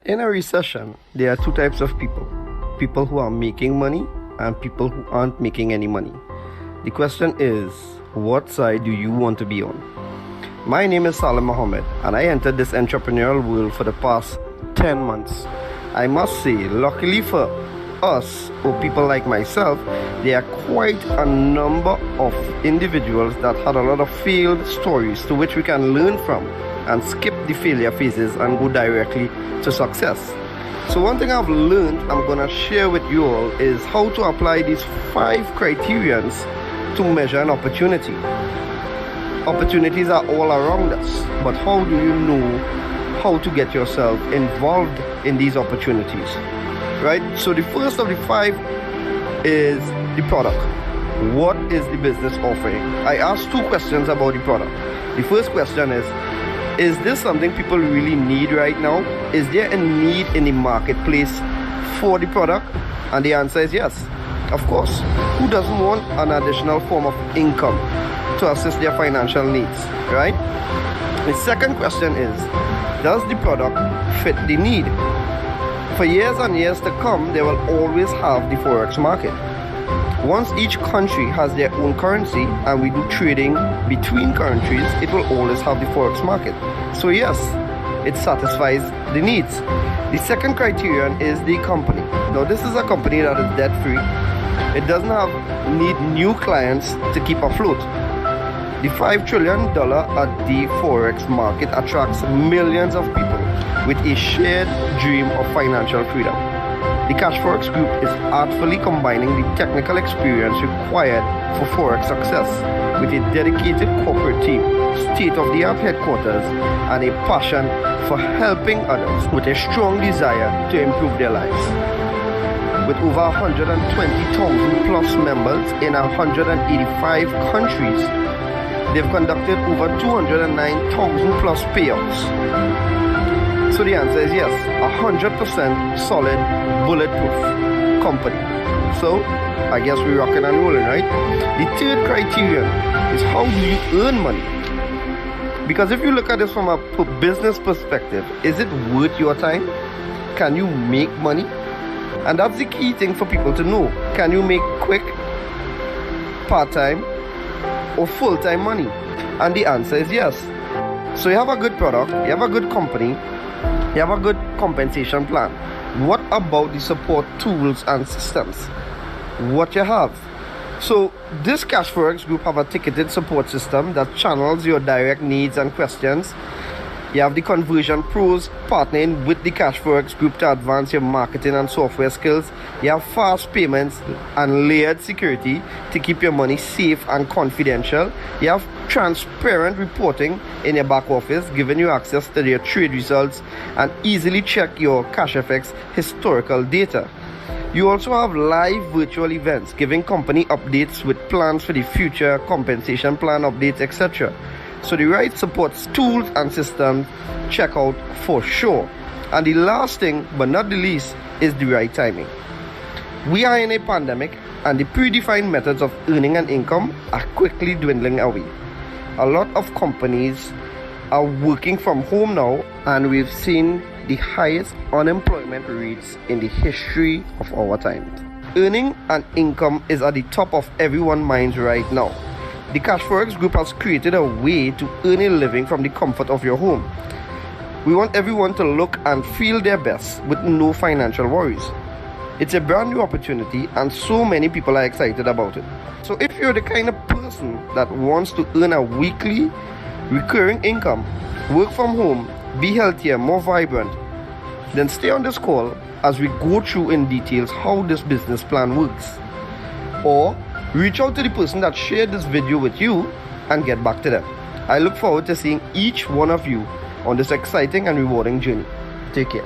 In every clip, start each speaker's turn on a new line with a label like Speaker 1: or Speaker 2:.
Speaker 1: In a recession, there are two types of people: people who are making money and people who aren't making any money. The question is, what side do you want to be on? My name is Salim Mohammed, and I entered this entrepreneurial world for the past 10 months. I must say, luckily for us, or people like myself, there are quite a number of individuals that had a lot of failed stories to which we can learn from and skip the failure phases and go directly to success. So one thing I've learned, I'm gonna share with you all, is how to apply these 5 criterions to measure an opportunity. Opportunities are all around us, but how do you know how to get yourself involved in these opportunities? Right? So the first of the 5 is the product. What is the business offering? I asked 2 questions about the product. The first question is this something people really need right now? Is there a need in the marketplace for the product? And the answer is yes. Of course. Who doesn't want an additional form of income to assist their financial needs, right? The second question is, does the product fit the need? For years and years to come, they will always have the Forex market. Once each country has their own currency and we do trading between countries, it will always have the Forex market. So yes, it satisfies the needs. The second criterion is the company. Now this is a company that is debt free. It doesn't need new clients to keep afloat. The $5 trillion at the Forex market attracts millions of people with a shared dream of financial freedom. The Cashfx Group is artfully combining the technical experience required for Forex success with a dedicated corporate team, state-of-the-art headquarters, and a passion for helping others with a strong desire to improve their lives. With over 120,000 plus members in 185 countries, they've conducted over 209,000 plus payouts. So the answer is yes, 100% solid, bulletproof company. So I guess we're rocking and rolling, right? The third criterion is, how do you earn money? Because if you look at this from a business perspective, is it worth your time? Can you make money? And that's the key thing for people to know. Can you make quick, part-time, or full-time money? And the answer is yes. So you have a good product, you have a good company, you have a good compensation plan. What about the support tools and systems? What you have? So this Cashfx Group have a ticketed support system that channels your direct needs and questions. You have the conversion pros partnering with the Cashfx Group to advance your marketing and software skills. You have fast payments and layered security to keep your money safe and confidential. You have transparent reporting in your back office, giving you access to your trade results and easily check your Cashfx historical data. You also have live virtual events giving company updates with plans for the future, compensation plan updates, etc. So the right support tools and systems, check out for sure. And the last thing, but not the least, is the right timing. We are in a pandemic, and the predefined methods of earning an income are quickly dwindling away. A lot of companies are working from home now, and we've seen the highest unemployment rates in the history of our time. Earning an income is at the top of everyone's minds right now. The Cashfx Group has created a way to earn a living from the comfort of your home. We want everyone to look and feel their best with no financial worries. It's a brand new opportunity and so many people are excited about it. So if you're the kind of person that wants to earn a weekly recurring income, work from home, be healthier, more vibrant, then stay on this call as we go through in details how this business plan works. Or reach out to the person that shared this video with you and get back to them. I look forward to seeing each one of you on this exciting and rewarding journey. Take care.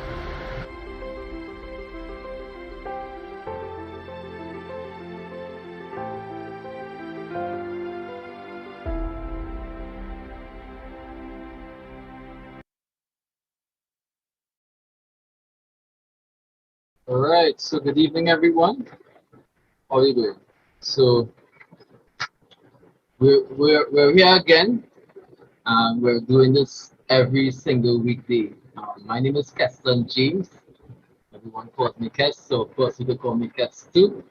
Speaker 2: All right, so good evening, everyone. How are you doing? So we're here again. We're doing this every single weekday. My name is Keston James. Everyone calls me Kes, so of course you could call me Kes too,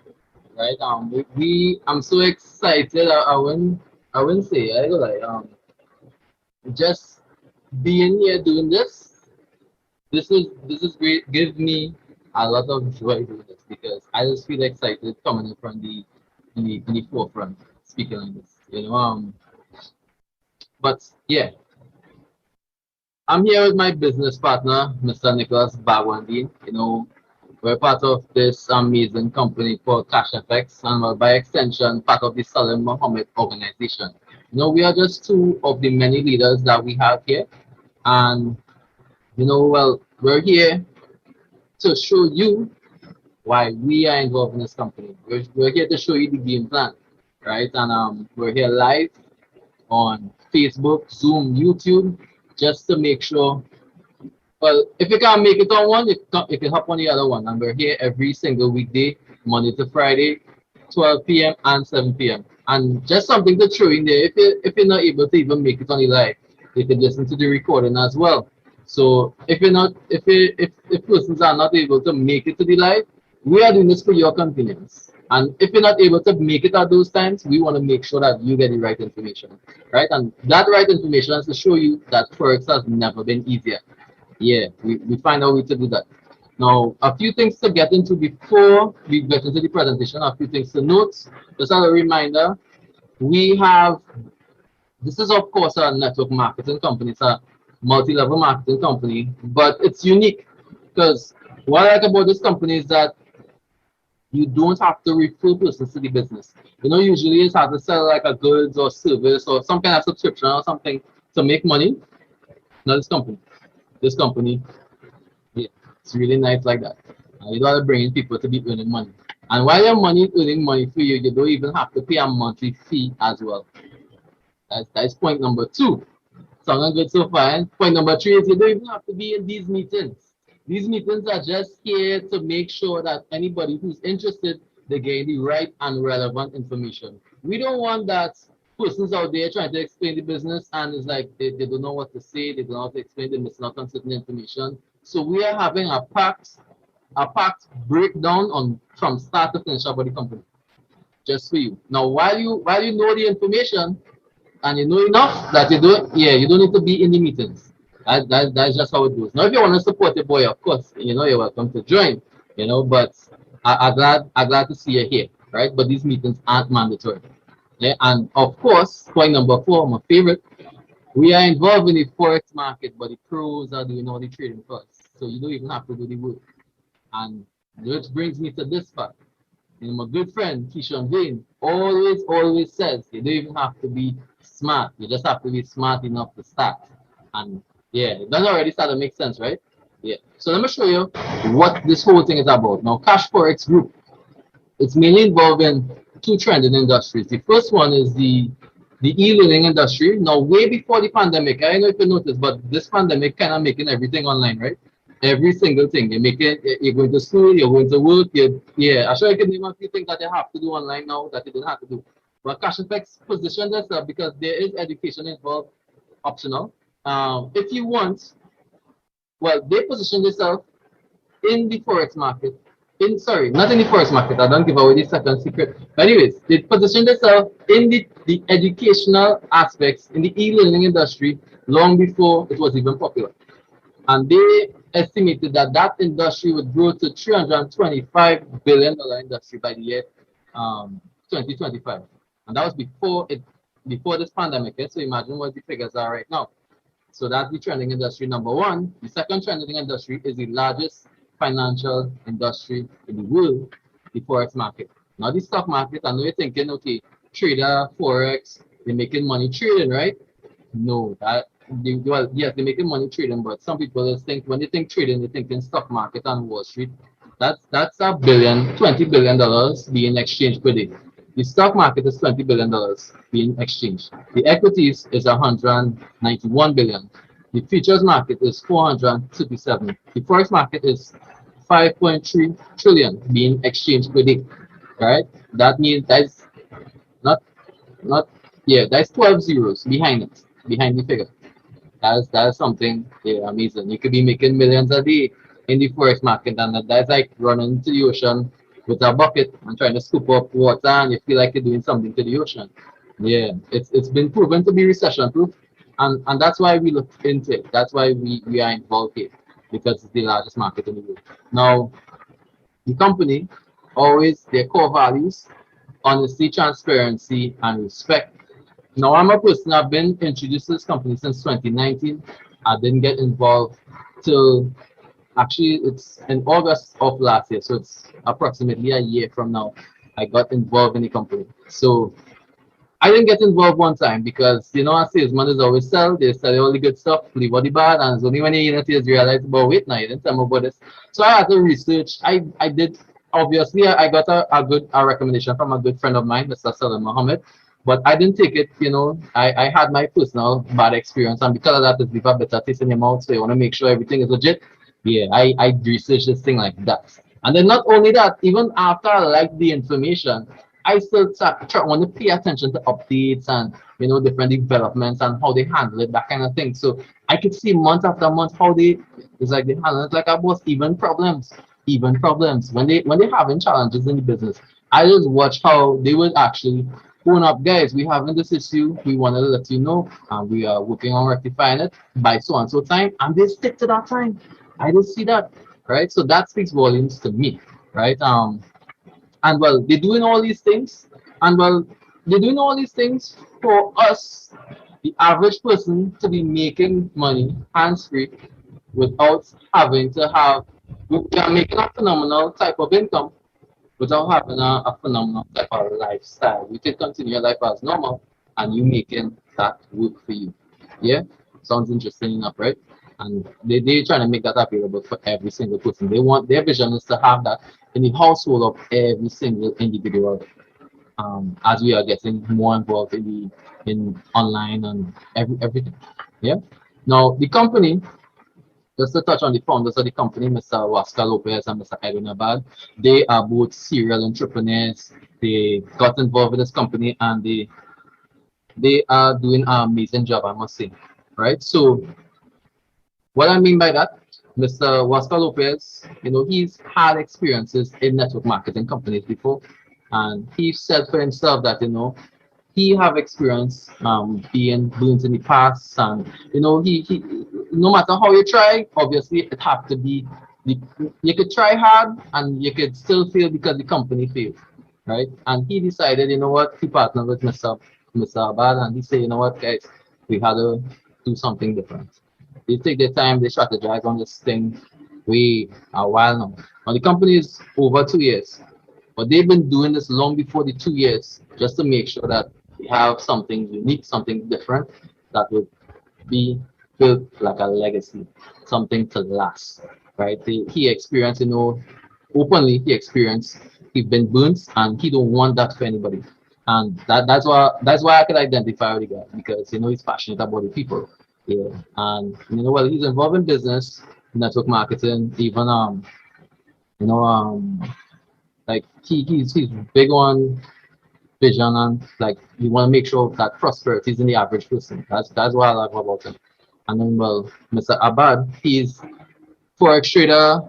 Speaker 2: right? I'm so excited. I wouldn't say I go like just being here doing this. This is great. Give me a lot of joy doing this because I just feel excited coming in from the forefront speaking like this. But yeah, I'm here with my business partner, Mr. Nicholas Bagwandin. We're part of this amazing company called Cashfx, and by extension, part of the Salim Mohammed organization. We are just two of the many leaders that we have here, and we're here to show you why we are involved in this company. We're here to show you the game plan, right? And we're here live on Facebook, Zoom, YouTube, just to make sure. Well, if you can't make it on one, you can hop on the other one. And we're here every single weekday, Monday to Friday, 12 p.m. and 7 p.m. And just something to throw in there. If you're not able to even make it on the live, you can listen to the recording as well. So if persons are not able to make it to the live, we are doing this for your convenience. And if you're not able to make it at those times, we want to make sure that you get the right information, right? And that right information is to show you that Forex has never been easier. Yeah, we find a way to do that. Now, a few things to get into before we get into the presentation, a few things to note. Just as a reminder, we have, this is of course a network marketing company, it's a multi-level marketing company, but it's unique because what I like about this company is that you don't have to refer persons to the business. Usually it's hard to sell like a goods or service or some kind of subscription or something to make money. Not this company. This company, yeah, it's really nice like that. You gotta bring in people to be earning money. And while your money earning money for you, you don't even have to pay a monthly fee as well. That's point number two. Sounding good so far. And point number three is you don't even have to be in these meetings. These meetings are just here to make sure that anybody who's interested, they get the right and relevant information. We don't want that persons out there trying to explain the business and it's like they don't know what to say, they don't know how to explain, they're missing out on certain information. So we are having a packed breakdown on from start to finish about the company. Just for you. Now while you know the information, and you know enough that you don't need to be in the meetings. That's just how it goes. Now if you want to support your boy, of course, you're welcome to join. But I'm glad to see you here, right? But these meetings aren't mandatory. Yeah, and of course, point number four, my favorite, we are involved in the forex market, but the pros are doing all the trading for us. So you don't even have to do the work. And which brings me to this part. My good friend Keyshawn Vane always says you don't even have to be smart. You just have to be smart enough to start. And yeah, it does already start to make sense, right? Yeah. So let me show you what this whole thing is about. Now, Cashfx Group, it's mainly involved in two trending industries. The first one is the e-learning industry. Now, way before the pandemic, I don't know if you noticed, but this pandemic kind of making everything online, right? Every single thing. You're going to school, you're going to work, I'm sure you can name a few things that you have to do online now that you didn't have to do. But Cashfx positioned themselves because there is education involved, optional. If you want, well, they position themselves in the forex market. Not in the forex market. I don't give away the second secret. But anyways, they position themselves in the educational aspects in the e-learning industry long before it was even popular. And they estimated that that industry would grow to $325 billion industry by the year 2025. And that was before this pandemic. So imagine what the figures are right now. So that's the trending industry number one. The second trending industry is the largest financial industry in the world, the forex market. Now the stock market, I know you're thinking, okay, trader, forex, they're making money trading, right? No, yes, they're making money trading, but some people just think when they think trading, they think in stock market and Wall Street. That's $20 billion being exchanged per day. The stock market is $20 billion being exchanged. The equities is 191 billion. The futures market is 437. The forex market is 5.3 trillion being exchanged per day. Right? That means that's not that's 12 zeros behind it, behind the figure. That's something, yeah, amazing. You could be making millions a day in the forex market, and that's like running into the ocean with a bucket and trying to scoop up water, and you feel like you're doing something to the ocean. Yeah, it's been proven to be recession proof, and that's why we look into it. That's why we are involved here, because it's the largest market in the world. Now, the company always their core values: honesty, transparency, and respect. Now, I'm a person, I've been introduced to this company since 2019. I didn't get involved till actually it's in August of last year. So it's approximately a year from now. I got involved in the company. So I didn't get involved one time because, a salesman is always sell. They sell all the good stuff, leave all the bad. And it's only when you realize, but wait, now you didn't tell me about this. So I had to research. I did, obviously, I got a recommendation from a good friend of mine, Mr. Salam Mohammed. But I didn't take it. I had my personal bad experience. And because of that, it's leave a better taste in your mouth. So you want to make sure everything is legit. Yeah, I researched this thing like that. And then not only that, even after I liked the information, I still want to pay attention to updates and different developments and how they handle it, that kind of thing. So I could see month after month how it's like they handle it like I was even problems when they having challenges in the business. I just watch how they would actually phone up, guys. We having this issue. We want to let you know, and we are working on rectifying it by so and so time, and they stick to that time. I just see that, right? So that speaks volumes to me, right? And well, they're doing all these things, and well, they're doing all these things for us, the average person, to be making money hands free without having to have. We are making a phenomenal type of income without having a phenomenal type of lifestyle. You can continue your life as normal, and you making that work for you. Yeah, sounds interesting enough, right? And they're trying to make that available for every single person. They want their vision is to have that in the household of every single individual. As we are getting more involved in online and everything. Yeah. Now the company, just to touch on the founders of the company, Mr. Oscar Lopez and Mr. Edwin Abad, they are both serial entrepreneurs. They got involved with this company, and they are doing an amazing job, I must say. Right? So what I mean by that, Mr. Oscar Lopez, he's had experiences in network marketing companies before, and he said for himself that he have experience being doing in the past, and he no matter how you try, obviously it have to be you could try hard and you could still fail because the company failed, right? And he decided, what, he partnered with Mr. Abad, and he said, what, guys, we had to do something different. They take their time, they strategize on this thing way a while now. Now the company is over 2 years, but they've been doing this long before the 2 years, just to make sure that we have something unique, something different that would be built like a legacy, something to last, right? He experienced, openly he experienced he's been burnt, and he don't want that for anybody. And that's why I could identify with the guy, because he's passionate about the people. Yeah. And well, he's involved in business, network marketing, even you know um like he's big on vision, and like you want to make sure that prosperity is in the average person. That's what I love about him. And then well, Mr. Abad, he's forex trader,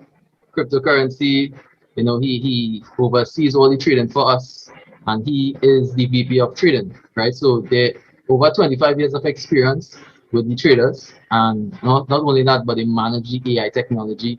Speaker 2: cryptocurrency. He oversees all the trading for us, and he is the VP of trading, right? So they over 25 years of experience with the traders, and not only that, but they manage the AI technology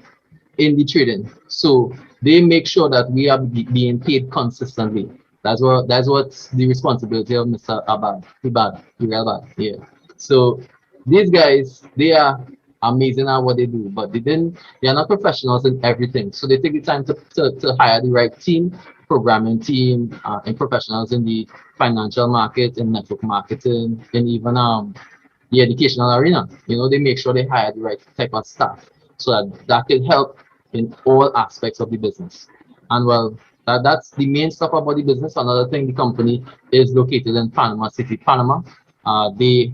Speaker 2: in the trading. So they make sure that we are being paid consistently. That's what's the responsibility of Mr. Abad, Ibad, yeah. So these guys, they are amazing at what they do, but they are not professionals in everything. So they take the time to hire the right team, programming team, and professionals in the financial market, in network marketing, and even the educational arena. They make sure they hire the right type of staff, so that can help in all aspects of the business. And well, that's the main stuff about the business. Another thing, the company is located in Panama City, Panama. They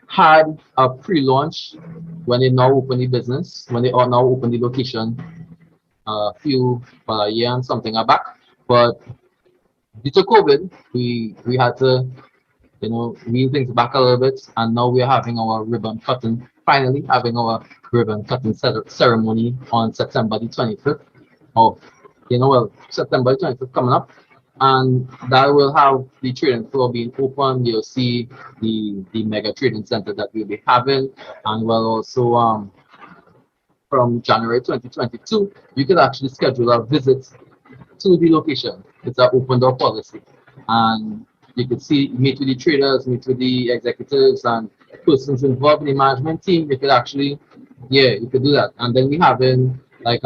Speaker 2: had a pre-launch when they now open the business, when they are now open the location a year and something back. But due to COVID, we had to wheel things back a little bit, and now we're having our ribbon cutting finally having our ribbon cutting ceremony on September the 25th. Of, September the 25th coming up. And that will have the trading floor being open. You'll see the mega trading center that we'll be having, and we'll also from January 2022, you can actually schedule a visit to the location. It's an open door policy, and you can meet with the traders, meet with the executives and persons involved in the management team. You could actually, you could do that. And then we having like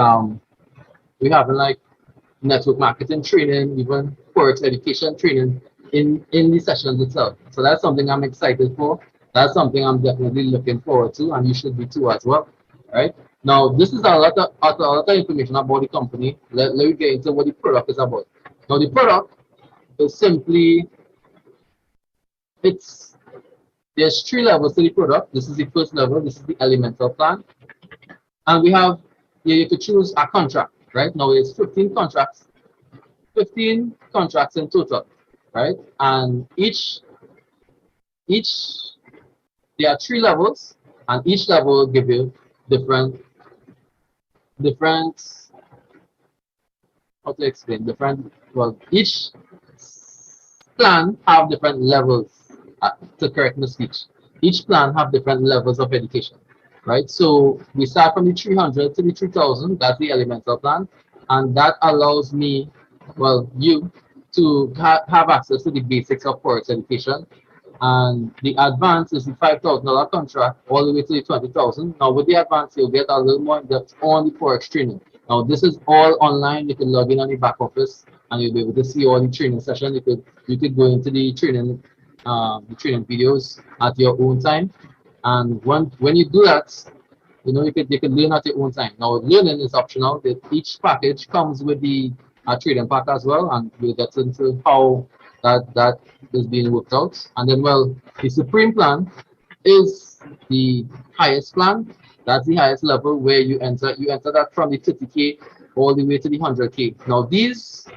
Speaker 2: network marketing training, even forex education training in the sessions itself. So that's something I'm excited for. That's something I'm definitely looking forward to, and you should be too as well. Right now, this is a lot of information about the company. Let me get into what the product is about. Now, the product is simply there's 3 levels to the product. This is the first level. This is the elemental plan, and we have you could choose a contract. Right now, it's 15 contracts. 15 contracts in total, right? And there are 3 levels, and each level will give you different how to explain each plan have different levels, to correct my speech. Each plan have different levels of education, right? So we start from the 300 to the 3000. That's the elemental plan, and that allows me, you, to have access to the basics of forex education. And the advance is the $5,000 contract all the way to the 20,000. Now with the advance, you'll get a little more in depth on the forex training. Now this is all online. You can log in on the back office, and you'll be able to see all the training session. You could go into the training videos at your own time. And when you do that, you can learn at your own time. Now learning is optional. Each package comes with the trading pack as well, and we'll get into how that is being worked out. And then, the supreme plan is the highest plan. That's the highest level where you enter that from the 30K all the way to the 100K. Now these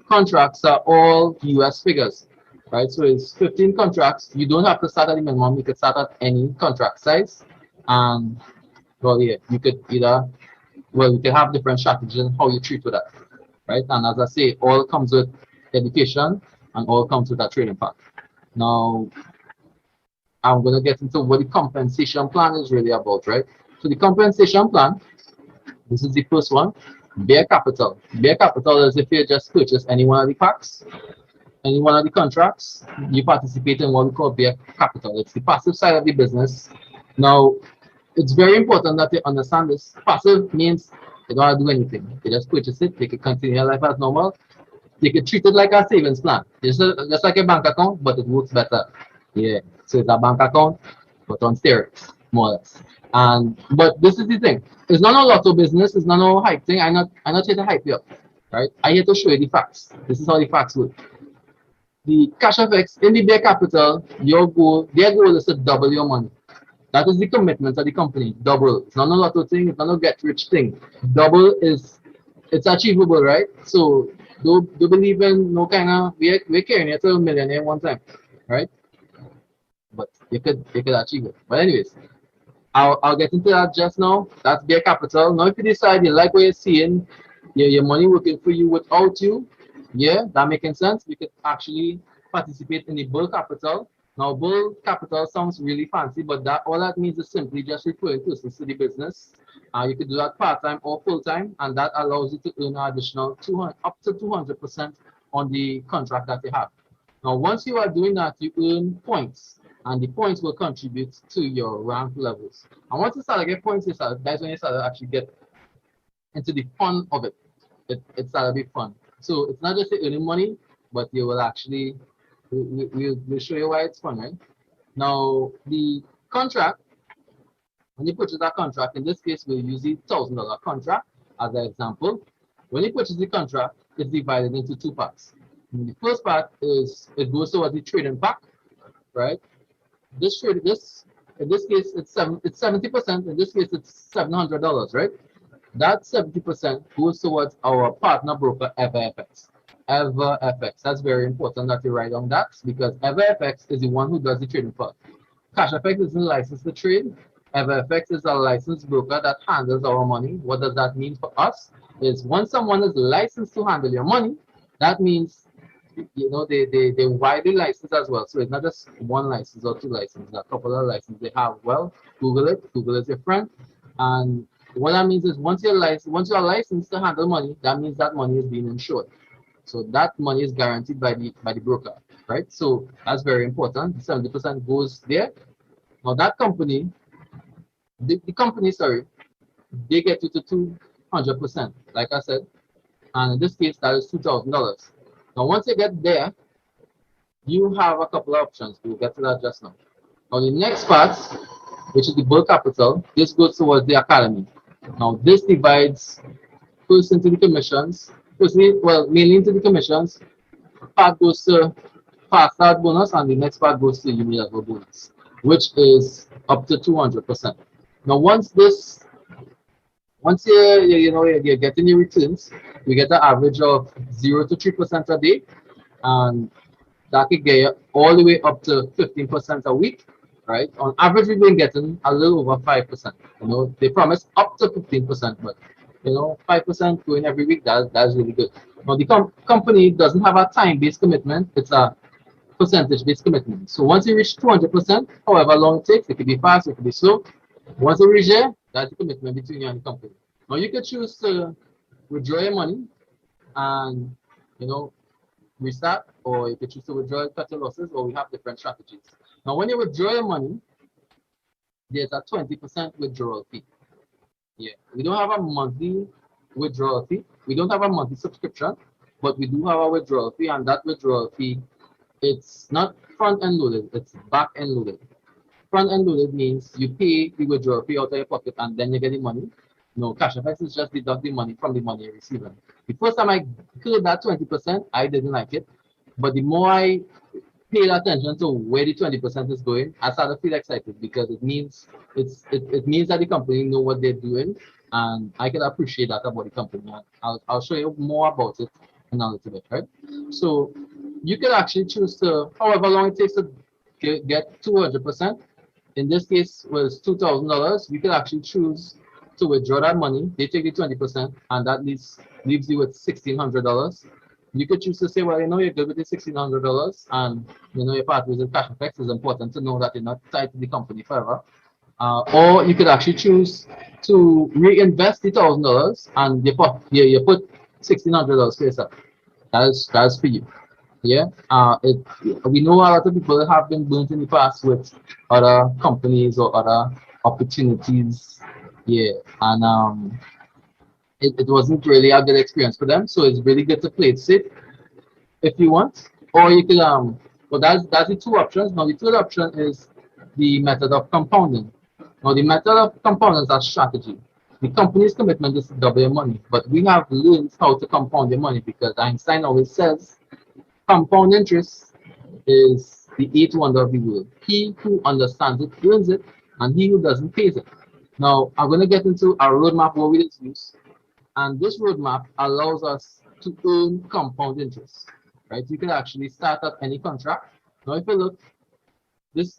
Speaker 2: contracts are all US figures, right? So it's 15 contracts. You don't have to start at the minimum. You could start at any contract size, and you could you can have different strategies in how you treat with that, right? And as I say, all comes with education, and all comes with that trading pack. Now, I'm going to get into what the compensation plan is really about, right? So the compensation plan, this is the first one, bare capital. Bare capital is if you just purchase any one of the packs, any one of the contracts, you participate in what we call bare capital. It's the passive side of the business. Now, it's very important that you understand this. Passive means you don't have to do anything. You just purchase it, they can continue your life as normal. You can treat it like a savings plan. Just like a bank account, but it works better. Yeah. So it's a bank account, but on steroids, more or less. But this is the thing. It's not a lotto business, it's not no hype thing. I'm not here to hype you up. Right? I'm here to show you the facts. This is how the facts work. The Cashfx in the bare capital, their goal is to double your money. That is the commitment of the company. Double. It's not a lotto thing, it's not a get rich thing. Double it's achievable, right? So do believe in no kind of we're carrying it to a millionaire one time, right? But you could achieve it. But anyways, I'll get into that just now. That's bare capital. Now if you decide you like what you're seeing, your money working for you without you, that making sense. We could actually participate in the bull capital. Now bull capital sounds really fancy, but all that means is simply just referring persons to the business. You could do that part-time or full-time, and that allows you to earn an additional up to 200% on the contract that you have. Now, once you are doing that, you earn points, and the points will contribute to your rank levels. And once you start to get points, that's when you start to actually get into the fun of it. It started to be fun. So it's not just earning money, but you will actually, we'll show you why it's fun, right? Now, the contract, when you purchase that contract, in this case, we'll use the $1,000 contract as an example. When you purchase the contract, it's divided into 2 parts. And the first part is, it goes towards the trading pack, right? In this case, it's 70%. In this case, it's $700, right? That 70% goes towards our partner broker, EverFX. EverFX. That's very important that you write on that, because EverFX is the one who does the trading part. Cashfx isn't licensed to trade. FFX is a licensed broker that handles our money. What does that mean for us? Is once someone is licensed to handle your money, that means they widely licensed as well. So it's not just one license or two licenses, a couple of licenses they have. Well, Google it. Google is your friend. And what that means is once you're licensed to handle money, that means that money is being insured. So that money is guaranteed by the broker, right? So that's very important. 70% goes there. Now that company, the company, sorry, they get you to 200%, like I said. And in this case, that is $2,000. Now, once you get there, you have a couple of options. We'll get to that just now. Now, the next part, which is the bulk capital, this goes towards the academy. Now, this divides first into the commissions, mainly into the commissions. Part goes to fast start bonus, and the next part goes to Uni Level bonus, which is up to 200%. Now, once you're getting your returns, you get an average of 0 to 3% a day, and that could get you all the way up to 15% a week, right? On average, we've been getting a little over 5%. They promise up to 15%, but 5% going every week, that's really good. Now, the company doesn't have a time-based commitment, it's a percentage-based commitment. So once you reach 200%, however long it takes, it could be fast, it could be slow. Once you reach there, that's the commitment between you and the company. Now you could choose to withdraw your money and restart, or you could choose to withdraw, cut your losses, or we have different strategies. Now when you withdraw your money, there's a 20% withdrawal fee. Yeah, we don't have a monthly withdrawal fee. We don't have a monthly subscription, but we do have a withdrawal fee, and that withdrawal fee, it's not front-end loaded, it's back-end loaded. Front-end loaded means you pay the withdrawal fee out of your pocket and then you get the money. No, Cashfx is just deduct the money from the money you're receiving. The first time I cleared that 20%, I didn't like it. But the more I paid attention to where the 20% is going, I started to feel excited because it means it means that the company know what they're doing, and I can appreciate that about the company. I'll show you more about it in a little bit, right? So you can actually choose to, however long it takes to get 200%. In this case was $2,000. You can actually choose to withdraw that money. They take the 20%, and that leaves you with $1,600. You could choose to say, well, you're good with the $1,600, and your partner is in Cashfx. It's important to know that you're not tied to the company forever. Or you could actually choose to reinvest the $1,000, and you put $1,600 for yourself. That's for you. Yeah, we know a lot of people have been burnt in the past with other companies or other opportunities. Yeah, and it wasn't really a good experience for them. So it's really good to play it safe if you want, or you can well, that's the two options. Now the third option is the method of compounding. Now the method of compounding is a strategy. The company's commitment is to double your money, but we have learned how to compound your money because Einstein always says compound interest is the eighth wonder of the world. He who understands it earns it, and he who doesn't pays it. Now, I'm going to get into a roadmap where we use, and this roadmap allows us to earn compound interest. Right? You can actually start at any contract. Now, if you look, this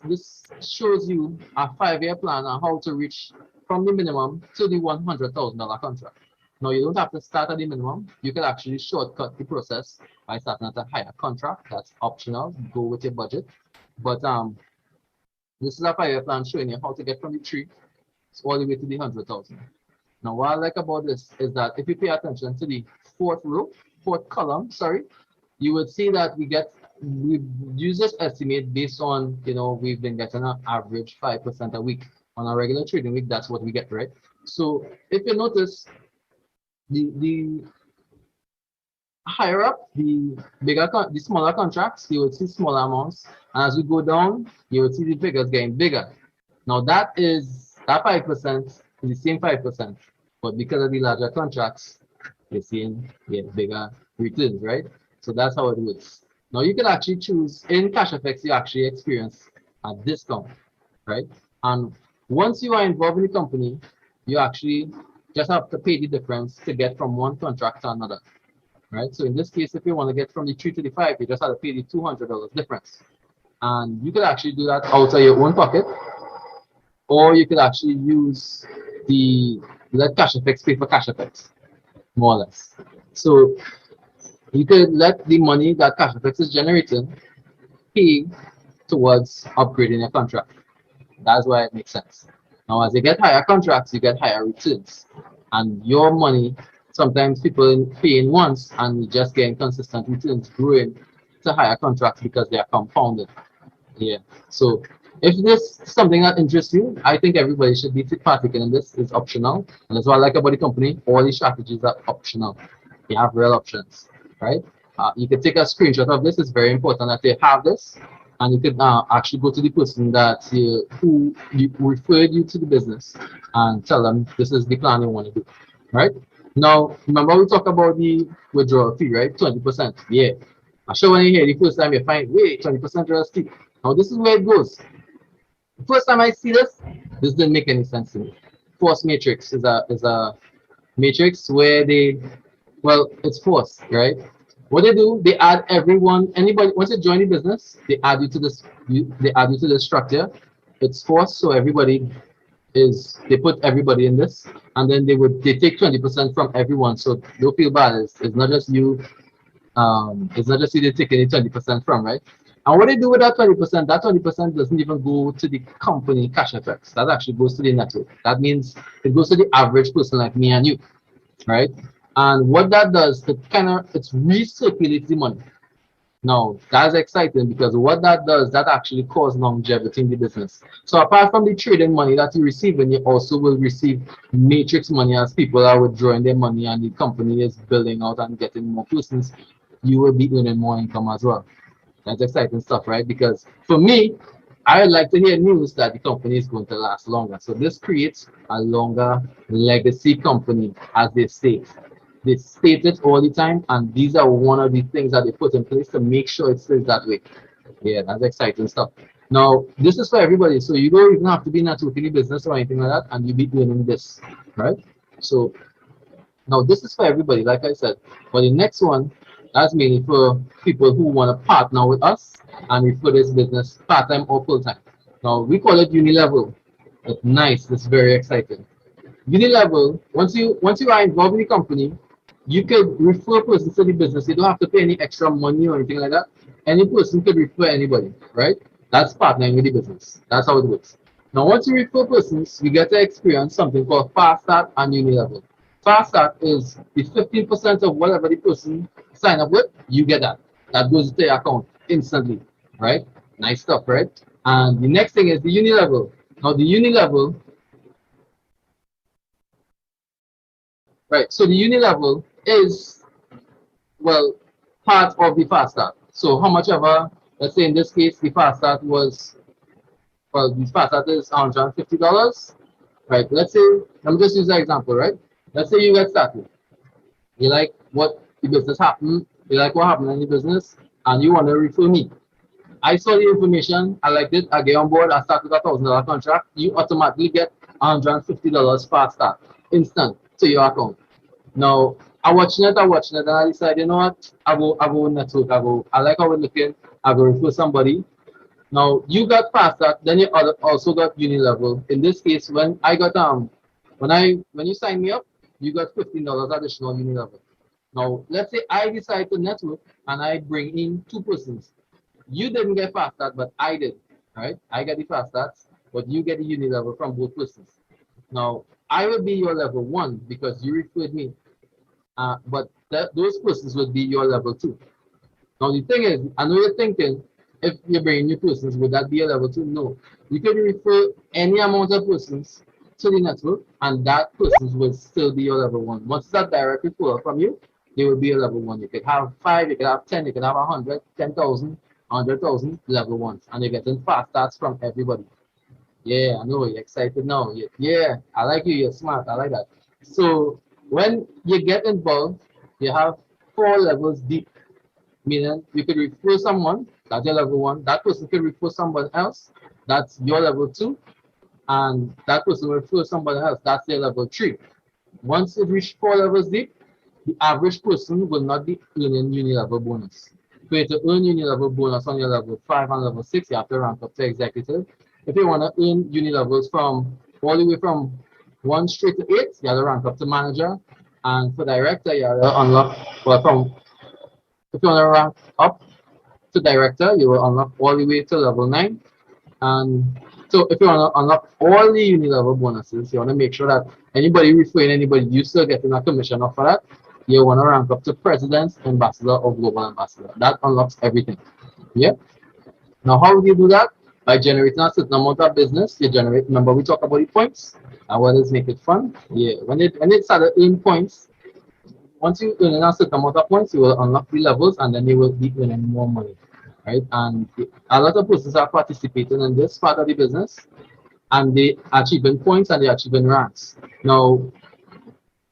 Speaker 2: shows you a 5-year plan on how to reach from the minimum to the $100,000 contract. Now, you don't have to start at the minimum. You can actually shortcut the process by starting at a higher contract. That's optional. Go with your budget. But this is a 5-year plan showing you how to get from the tree all the way to the 100,000. Now, what I like about this is that if you pay attention to the fourth column, you would see that we use this estimate based on, we've been getting an average 5% a week. On a regular trading week, that's what we get, right? So if you notice, the higher up, the smaller contracts, you would see smaller amounts. And as we go down, you would see the figures getting bigger. Now that 5% is the same 5%, but because of the larger contracts, you're seeing bigger returns, right? So that's how it works. Now you can actually choose in Cashfx, you actually experience a discount, right? And once you are involved in the company, you actually just have to pay the difference to get from one contract to another, right? So in this case, if you want to get from the 3 to the 5, you just have to pay the $200 difference. And you could actually do that out of your own pocket. or you could actually use the let Cashfx pay for Cashfx, more or less. So you could let the money that Cashfx is generating pay towards upgrading your contract. That's why it makes sense. Now, as you get higher contracts, you get higher returns, and your money. Sometimes people paying once and you just getting consistent returns, growing to higher contracts because they are compounded. Yeah. So if this is something that interests you, I think everybody should be partaking in this. It's optional. And that's what I like about the company. All these strategies are optional. You have real options, right? You can take a screenshot of this. It's very important that they have this. And you could actually go to the person that who referred you to the business and tell them this is the plan you want to do, right? Now, remember we talked about the withdrawal fee, right? 20%. Yeah. I'm sure when you hear the first time you find, wait, 20% withdrawal fee. Now, this is where it goes. The first time I see this didn't make any sense to me. Force matrix is a matrix where well, it's force, right? What they do, they add everyone, anybody, once you join the business, they add you to they add you to the structure. It's force, so they put everybody in this, and then they take 20% from everyone, so don't feel bad. It's not just you it's not just you they're taking the 20% from, right? And what they do with that 20% doesn't even go to the company Cashfx. That actually goes to the network. That means it goes to the average person like me and you, right? And what that does, it's recirculates the money. Now, that's exciting because what that does, that actually causes longevity in the business. So apart from the trading money that you receive, and you also will receive matrix money as people are withdrawing their money and the company is building out and getting more persons, you will be earning more income as well. That's exciting stuff, right? Because for me, I would like to hear news that the company is going to last longer. So this creates a longer legacy company, as they say. They state it all the time, and these are one of the things that they put in place to make sure it stays that way. Yeah, that's exciting stuff. Now, this is for everybody, so you don't even have to be in a totally business or anything like that, and you'll be doing this, right? So now this is for everybody, like I said. But the next one, that's mainly for people who want to partner with us and refer this business part-time or full-time. Now we call it Uni Level. It's nice, it's very exciting. Uni Level, once you are involved in the company, you could refer persons to the business. You don't have to pay any extra money or anything like that. Any person could refer anybody, right? That's partnering with the business. That's how it works. Now, once you refer persons, you get to experience something called Fast Start and Uni Level. Fast Start is the 15% of whatever the person sign up with, you get that. That goes to your account instantly, right? Nice stuff, right? And the next thing is the Uni Level. Now, the Uni Level, right? So the Uni Level is, well, part of the Fast Start. So how much ever, let's say in this case, the Fast Start was, well, the Fast Start is $150, right? Let's say, let me just use that example, right? Let's say you get started. You like what the business happened, you like what happened in the business, and you want to refer me. I saw the information, I liked it, I get on board, I start with $1,000 contract, you automatically get $150 Fast Start, instant to your account. Now, I'm watching it, and I decide, you know what, I go network, I like how we're looking, I go refer somebody. Now, you got Fast Start, then you also got Uni Level. In this case, when I got when you sign me up, you got $15 additional Uni Level. Now, let's say I decide to network and I bring in two persons. You didn't get Fast Start, but I did, right? I get the Fast Start, but you get the Uni Level from both persons. Now, I will be your level 1 because you referred me, but those persons would be your level 2. Now, the thing is, I know you're thinking, if you're bringing new persons, would that be a level 2? No. You can refer any amount of persons to the network, and that persons will still be your level 1. Once that direct referral from you, they will be a level 1. You could have 5, you could have 10, you could have 100, 10,000, 100,000 level 1s, and you're getting Fast Starts from everybody. Yeah, I know, you're excited now. Yeah, I like you, you're smart, I like that. So when you get involved, you have 4 levels deep, meaning you could refer someone, that's your level 1, that person could refer someone else, that's your level 2, and that person will refer someone else, that's their level 3. Once it reaches 4 levels deep, the average person will not be earning Uni Level bonus. For you to earn Uni Level bonus on your level 5 and level 6, you have to rank up to executive. if you want to earn uni levels from all the way from 1 straight to 8, you have to rank up to manager. And for director, you have to unlock, well, from, if you want to rank up to director, you will unlock all the way to level 9. And so if you want to unlock all the uni level bonuses, you want to make sure that anybody referring anybody, you still getting a commission off for that. You want to rank up to president, ambassador, or global ambassador. That unlocks everything. Yeah. Now, how do you do that? By generating a certain amount of business. You generate, remember we talk about the points and what does make it fun. Yeah. When it started earning points, once you earn a certain amount of points, you will unlock the levels and then you will be earning more money. Right? And a lot of persons are participating in this part of the business and they achieving points and they achieving ranks. Now,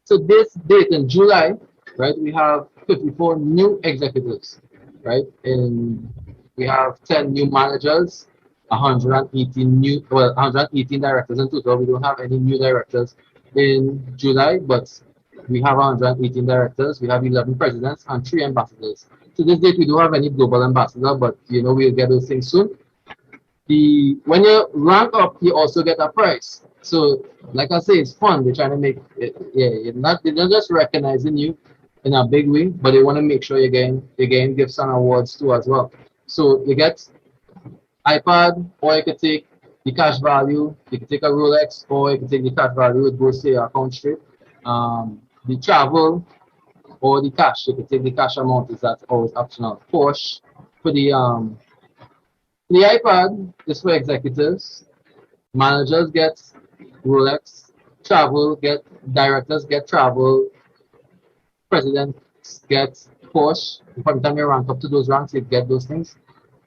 Speaker 2: so this date in July, right, we have 54 new executives, right? And we have 10 new managers, 118 directors in total. We don't have any new directors in July, but we have 118 directors. We have 11 presidents and 3 ambassadors. To this date, we don't have any global ambassador, but you know we'll get those things soon. When you rank up, you also get a prize. So, like I say, it's fun. They're trying to make it, yeah. They're not just recognizing you in a big way, but they want to make sure you're getting gifts and awards too as well. So you get iPad, or you could take the cash value. You can take a Rolex, or you can take the cash value. It goes to your account straight. The travel or the cash. You can take the cash amount. That's always optional. Porsche for the iPad is for executives. Managers get Rolex. Travel get directors get travel. Presidents get Porsche. From the time you rank up to those ranks, you get those things.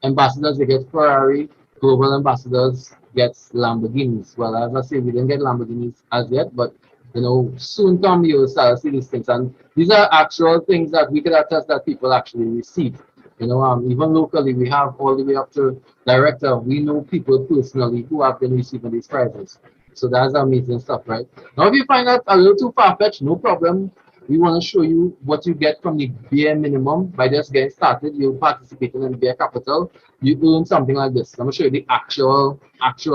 Speaker 2: Ambassadors, they get Ferrari. Global ambassadors get Lamborghinis. Well, as I say, we didn't get Lamborghinis as yet, but you know, soon come you will start to see these things. And these are actual things that we can attest that people actually receive. You know, even locally, we have all the way up to director. We know people personally who have been receiving these prizes. So that's amazing stuff, right? Now, if you find that a little too far-fetched, no problem. We want to show you what you get from the bare minimum by just getting started. You participating in bare capital, you earn something like this. I'm going to show you the actual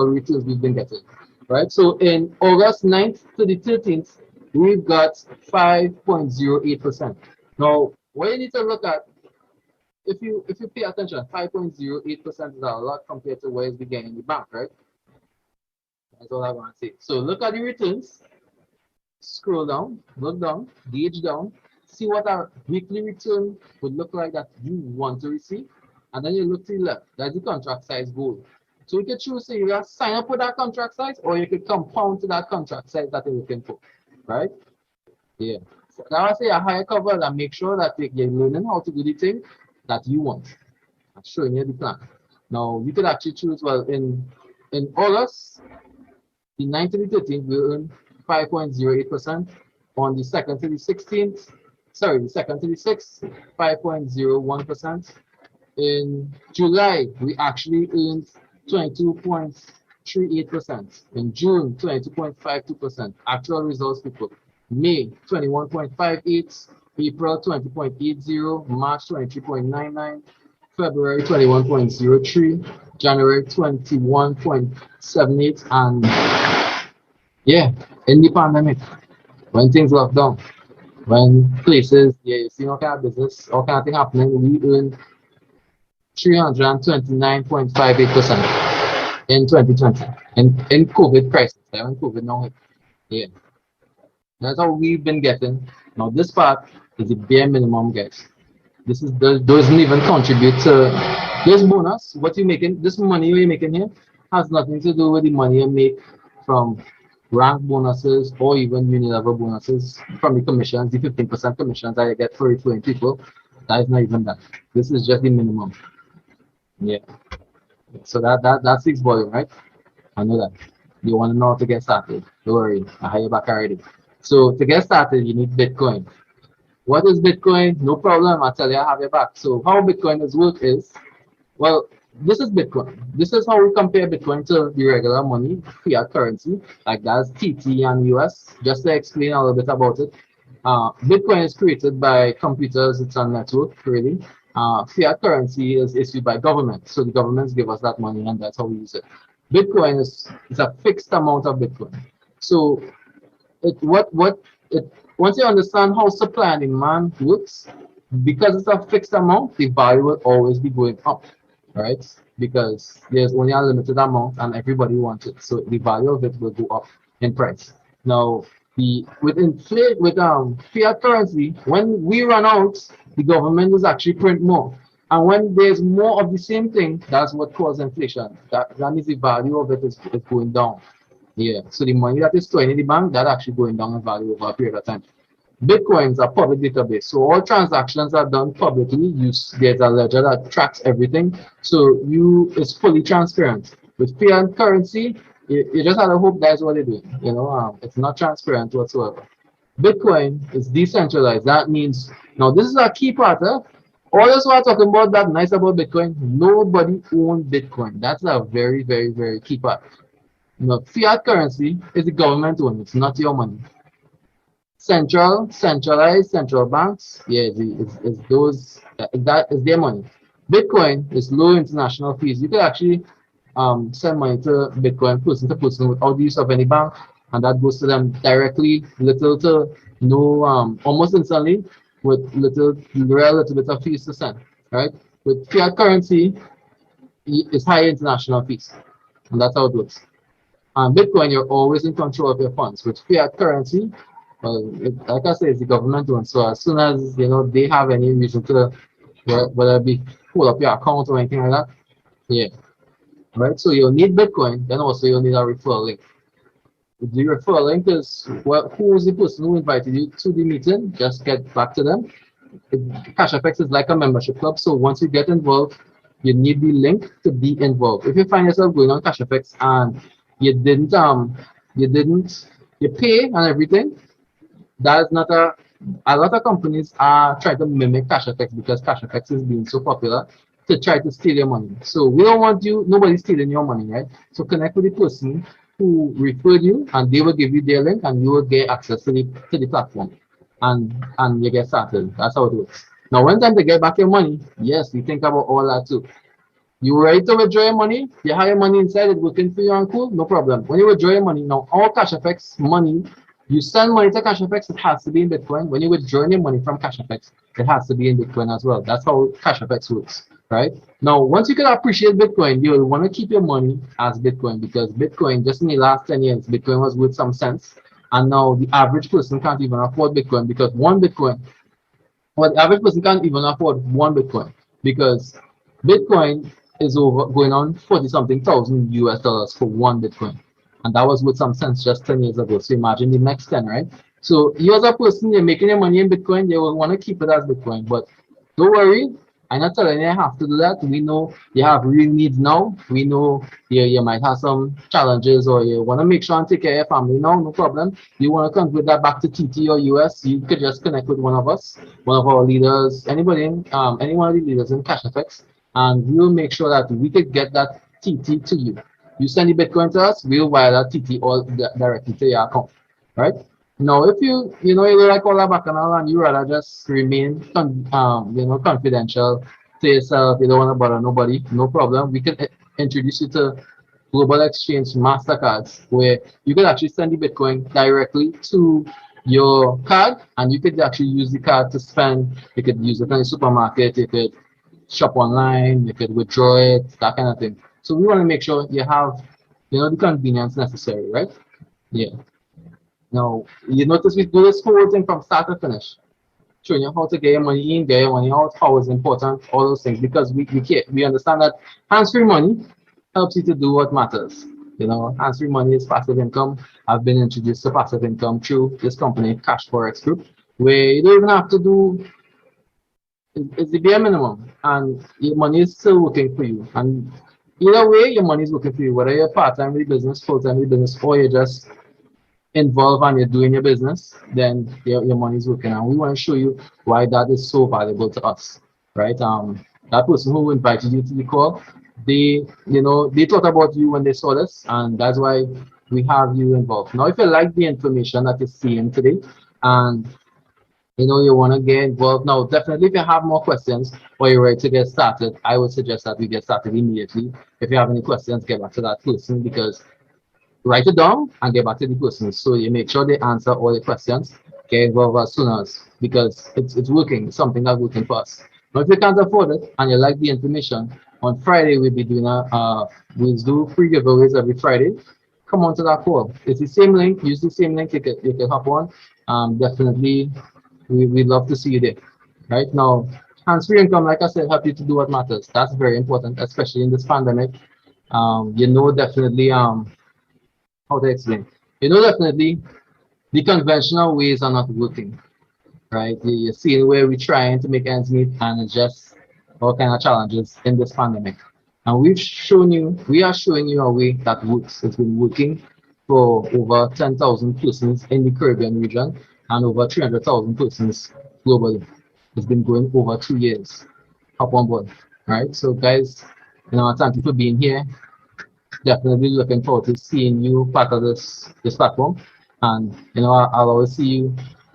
Speaker 2: returns we've been getting. Right? So in August 9th to the 13th, we've got 5.08%. Now, what you need to look at, if you pay attention, 5.08% is a lot compared to what is beginning in the bank, right? That's all I want to say. So look at the returns. Scroll down, look down, gauge down, see what our weekly return would look like that you want to receive, and then you look to the left. That's the contract size goal. So you can choose to either sign up with that contract size or you could compound to that contract size that you're looking for, right? Yeah. So now I say a higher cover and make sure that you're learning how to do the thing that you want. I'm showing you the plan. Now you could actually choose, well, in August, the 9th to the 13th, we'll earn 5.08%. On the 2nd to the 16th, sorry, the 2nd to the 6th, 5.01%. In July, we actually earned 22.38%. In June, 22.52%. Actual results, people. May, 21.58. April, 20.80. March, 23.99. February, 21.03. January, 21.78. And yeah, in the pandemic, when things locked down, when places, yeah, you see all kind of business, all kind of thing happening, we earned 329.58% in 2020 in COVID crisis. When COVID now hit. Yeah. That's how we've been getting. Now this part is the bare minimum, guys. This is doesn't even contribute to this bonus. What you making, this money you're making here has nothing to do with the money you make from rank bonuses or even uni level bonuses from the commissions, the 15% commissions that you get for referring people. That is not even that. This is just the minimum. Yeah. So that speaks volume, right? I know that. You want to know how to get started. Don't worry, I have your back already. So to get started, you need Bitcoin. What is Bitcoin? No problem. I'll tell you, I have your back. So how Bitcoin does work is, well, this is Bitcoin. This is how we compare Bitcoin to the regular money, fiat currency, like that's TT and US. Just to explain a little bit about it. Bitcoin is created by computers. It's a network, really. Fiat currency is issued by government. So the governments give us that money and that's how we use it. Bitcoin is a fixed amount of Bitcoin. So once you understand how supply and demand works, because it's a fixed amount, the value will always be going up, right? Because there's only a limited amount and everybody wants it, so the value of it will go up in price. Now, with fiat currency, when we run out, the government is actually print more. And when there's more of the same thing, that's what causes inflation. That means the value of it is going down. Yeah. So the money that is stored in the bank, that actually going down in value over a period of time. Bitcoins are public database. So all transactions are done publicly. There's a ledger that tracks everything. So it's fully transparent. With fiat currency, you just have to hope that's what they're doing. It's not transparent whatsoever. Bitcoin is decentralized. That means, now this is a key part. All this we're talking about that nice about Bitcoin, nobody owns Bitcoin. That's a very, very, very key part. Fiat currency is the government owned. It's not your money. Centralized central banks, yeah, that is their money. Bitcoin is low international fees. You could actually send money to Bitcoin person to person without the use of any bank, and that goes to them directly, little to no, almost instantly, with little bit of fees to send. Right? With fiat currency, it's high international fees, and that's how it works. And Bitcoin, you're always in control of your funds. With fiat currency, well, like I say, it's the government one. So as soon as they have any reason to, whether it be pull up your account or anything like that, yeah, right. So you'll need Bitcoin. Then also you'll need a referral link. The referral link is who is the person who invited you to the meeting? Just get back to them. Cashfx is like a membership club. So once you get involved, you need the link to be involved. If you find yourself going on Cashfx and you pay and everything, that is not a lot of companies are trying to mimic Cashfx because Cashfx is being so popular to try to steal your money. So we don't want nobody stealing your money, right? So connect with the person who referred you and they will give you their link and you will get access to the platform and you get started. That's how it works. Now when time to get back your money, yes, we think about all that too. You ready to withdraw your money? You have your money inside it working for you and cool? No problem. When you withdraw your money, now all Cashfx money, you send money to Cashfx, it has to be in Bitcoin. When you withdraw your money from Cashfx, it has to be in Bitcoin as well. That's how Cashfx works, right? Now, once you can appreciate Bitcoin, you'll want to keep your money as Bitcoin because Bitcoin, just in the last 10 years, Bitcoin was worth some sense. And now the average person can't even afford Bitcoin because the average person can't even afford one Bitcoin because Bitcoin is going on 40-something thousand US dollars for one Bitcoin. And that was with some sense just 10 years ago. So imagine the next 10, right? So you as a person, you're making your money in Bitcoin, you will want to keep it as Bitcoin. But don't worry, I'm not telling you have to do that. We know you have real needs now. We know you might have some challenges or you want to make sure and take care of your family now, no problem. You want to convert that back to TT or US, you could just connect with one of us, one of our leaders, any one of the leaders in Cashfx, and we'll make sure that we could get that TT to you. You send the Bitcoin to us, we'll wire that TT all directly to your account, right? Now, if you like all that bacchanal and you rather just remain confidential to yourself, you don't want to bother nobody, no problem. We can introduce you to Global Exchange Mastercards where you can actually send the Bitcoin directly to your card and you could actually use the card to spend. You could use it in the supermarket, you could shop online, you could withdraw it, that kind of thing. So we want to make sure you have, the convenience necessary, right? Yeah. Now, you notice we do this whole thing from start to finish. Showing you how to get your money in, get your money out, how it's important, all those things, because we understand that hands-free money helps you to do what matters. Hands-free money is passive income. I've been introduced to passive income through this company, Cashfx Works Group, where you don't even have to do, it's the bare minimum, and your money is still working for you. And either way, your money is working for you, whether you're part-time with the business, full-time with the business, or you're just involved and you're doing your business, then your money is working. And we want to show you why that is so valuable to us, right? That person who invited you to the call, they thought about you when they saw this, and that's why we have you involved. Now, if you like the information that you're seeing today, and you want to get involved. Now, definitely, if you have more questions or you're ready to get started, I would suggest that we get started immediately. If you have any questions, get back to that person, because write it down and get back to the person so you make sure they answer all the questions. Get involved as soon as, because it's working. It's something that's working for us. But if you can't afford it and you like the information, on Friday we'll be doing we'll do free giveaways every Friday. Come on to that call. It's the same link. Use the same link. You can hop on. Definitely, we'd love to see you there. Right now, hands-free income, like I said, help you to do what matters. That's very important, especially in this pandemic. Definitely how to explain. Definitely the conventional ways are not working, right? You're seeing where we're trying to make ends meet and adjust all kind of challenges in this pandemic. And we are showing you a way that works. It's been working for over 10,000 persons in the Caribbean region and over 300,000 persons globally. It's been going over 2 years. Hop on board, right? So guys, thank you for being here. Definitely looking forward to seeing you part of this platform, and I'll always see you